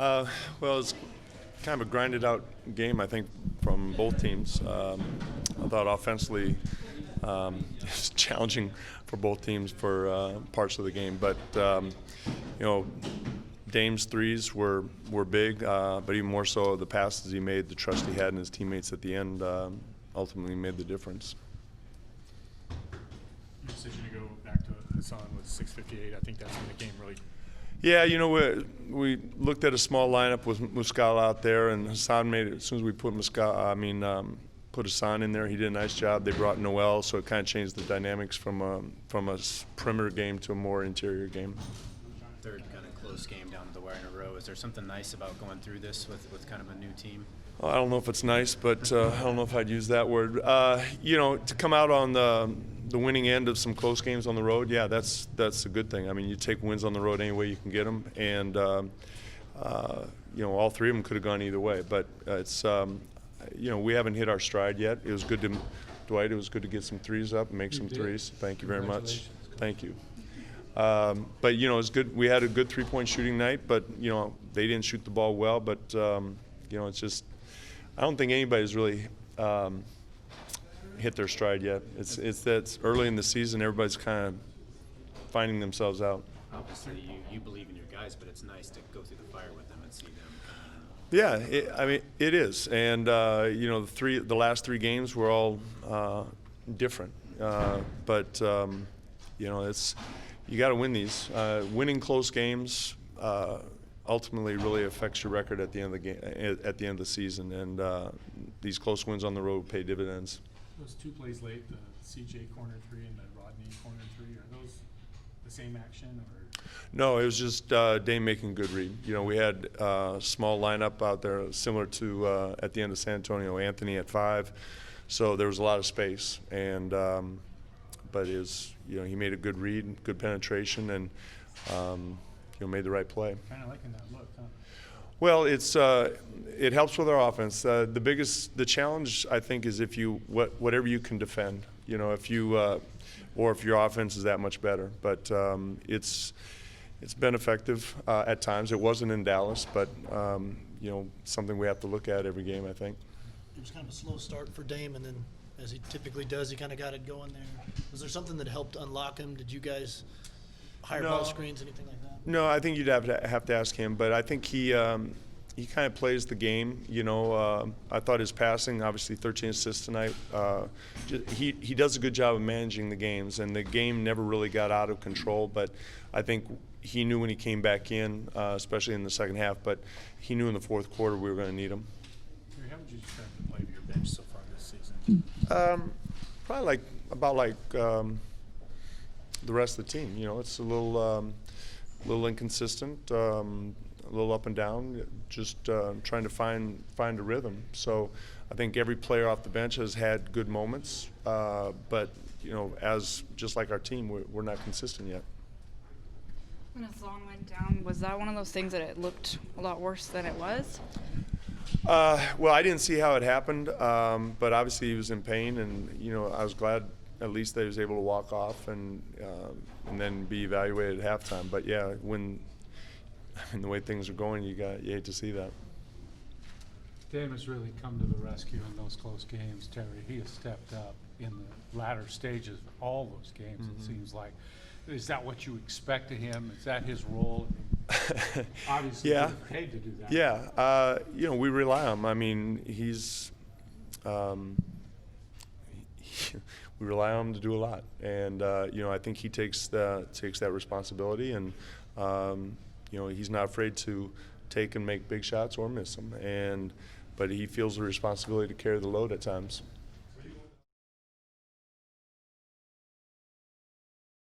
Well, it's kind of a grinded out game, I think, from both teams. I thought offensively it was challenging for both teams for parts of the game, but Dame's threes were big, but even more so the passes he made, the trust he had in his teammates at the end ultimately made the difference. Your decision to go back to Hassan with 6:58, I think that's when the game really. Yeah, we looked at a small lineup with Muscala out there, and Hassan made it. As soon as we put put Hassan in there, he did a nice job. They brought Noel, so it kind of changed the dynamics from a perimeter game to a more interior game. Third kind of close game down the wire in a row. Is there something nice about going through this with kind of a new team? I don't know if it's nice, but I don't know if I'd use that word. To come out on the winning end of some close games on the road, yeah, that's a good thing. I mean, you take wins on the road any way you can get them, and all three of them could have gone either way. But it's we haven't hit our stride yet. It was good to Dwight. It was good to get some threes up and make some threes. Thank you very much. Thank you. But it's good. We had a good 3-point shooting night, but they didn't shoot the ball well. But it's just I don't think anybody's really hit their stride yet. It's early in the season. Everybody's kind of finding themselves out. Obviously, you believe in your guys, but it's nice to go through the fire with them and see them. Yeah, it is, and the last three games were all different, but it's you got to win these. Winning close games ultimately really affects your record at the end of the game, at the end of the season, and these close wins on the road pay dividends. Those two plays late, the CJ corner three and the Rodney corner three, are those the same action or? No, it was just Dame making a good read. We had a small lineup out there similar to at the end of San Antonio, Anthony at 5, so there was a lot of space, and but it was, he made a good read, good penetration, and made the right play. Kind of liking that look, huh? Well, it helps with our offense. The challenge I think is whatever you can defend. If you or if your offense is that much better. But it's been effective at times. It wasn't in Dallas, but something we have to look at every game, I think. It was kind of a slow start for Dame, and then as he typically does, he kind of got it going there. Was there something that helped unlock him? Did you guys higher ball screens, anything like that? No, I think you'd have to ask him, but I think he kind of plays the game. I thought his passing, obviously 13 assists tonight. He does a good job of managing the games, and the game never really got out of control. But I think he knew when he came back in, especially in the second half. But he knew in the fourth quarter we were going to need him. How would you describe the play of your bench so far this season? Probably about the rest of the team. It's a little inconsistent, a little up and down, just trying to find a rhythm. So I think every player off the bench has had good moments, but as just like our team, we're not consistent yet. When Hassan went down, was that one of those things that it looked a lot worse than it was? Well, I didn't see how it happened, but obviously he was in pain, and I was glad at least that he was able to walk off and then be evaluated at halftime. But yeah, the way things are going, you hate to see that. Dame has really come to the rescue in those close games, Terry. He has stepped up in the latter stages of all those games, it seems like. Is that what you expect of him? Is that his role? Obviously, yeah. He's paid to do that. Yeah. We rely on him. I mean, he's we rely on him to do a lot, and I think he takes that responsibility, and he's not afraid to take and make big shots or miss them, but he feels the responsibility to carry the load at times.